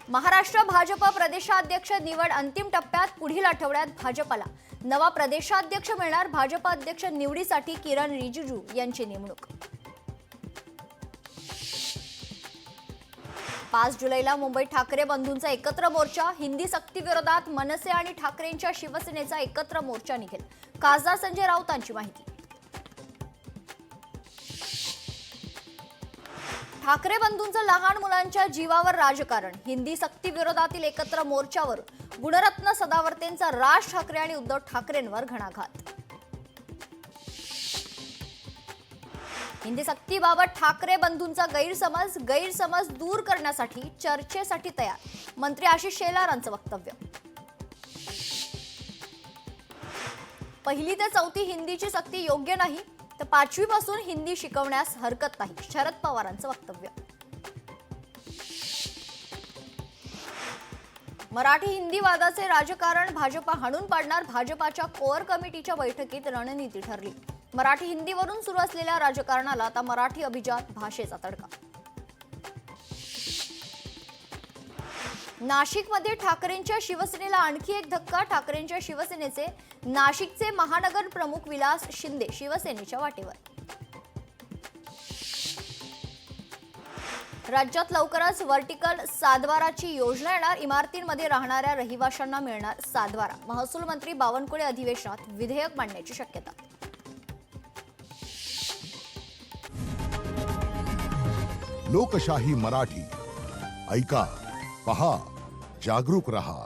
महाराष्ट्र भाजप प्रदेशाध्यक्ष निवड अंतिम टप्प्यात. पुढील आठवड्यात भाजपला नवा प्रदेशाध्यक्ष मिळणार. भाजप अध्यक्ष निवडीसाठी किरण रिजिजू यांची नेमणूक. 5 जुलैला मुंबईत ठाकरे बंधूंचा एकत्र मोर्चा. हिंदी सक्ती विरोधात मनसे आणि ठाकरेंच्या शिवसेनेचा एकत्र मोर्चा निघेल. खासदार संजय राऊतांची माहिती. ठाकरे बंधूंचं लहान मुलांच्या जीवावर राजकारण. हिंदी सक्ती विरोधातील एकत्र मोर्चावर गुणरत्न सदावर्तेंचा राज ठाकरे आणि उद्धव ठाकरेंवर घणाघात. हिंदी सक्तीबाबत ठाकरे बंधूंचा गैरसमज दूर करण्यासाठी चर्चेसाठी तयार. मंत्री आशिष शेलारांचं वक्तव्य. 1ली ते 4थी हिंदीची सक्ती योग्य नाही, तर 5वी पासून हिंदी शिकवण्यास हरकत नाही. शरद पवारांचं वक्तव्य. मराठी हिंदी वादाचे राजकारण भाजपा हाणून पाडणार. भाजपाच्या कोअर कमिटीच्या बैठकीत रणनीती ठरली. मराठी हिंदीवरून सुरू असलेल्या राजकारणाला आता मराठी अभिजात भाषेचा तडका. नाशिकमध्ये ठाकरेंच्या शिवसेनेला आणखी एक धक्का. ठाकरेंच्या शिवसेनेचे नाशिकचे महानगर प्रमुख विलास शिंदे शिवसेनेच्या वाटेवर. राज्यात लवकरच व्हर्टिकल सातबाराची योजना येणार. इमारतींमध्ये राहणाऱ्या रहिवाशांना मिळणार सातबारा. महसूल मंत्री बावनकुळे अधिवेशनात विधेयक मांडण्याची शक्यता. लोकशाही मराठी ऐका, पहा, जागरूक रहा.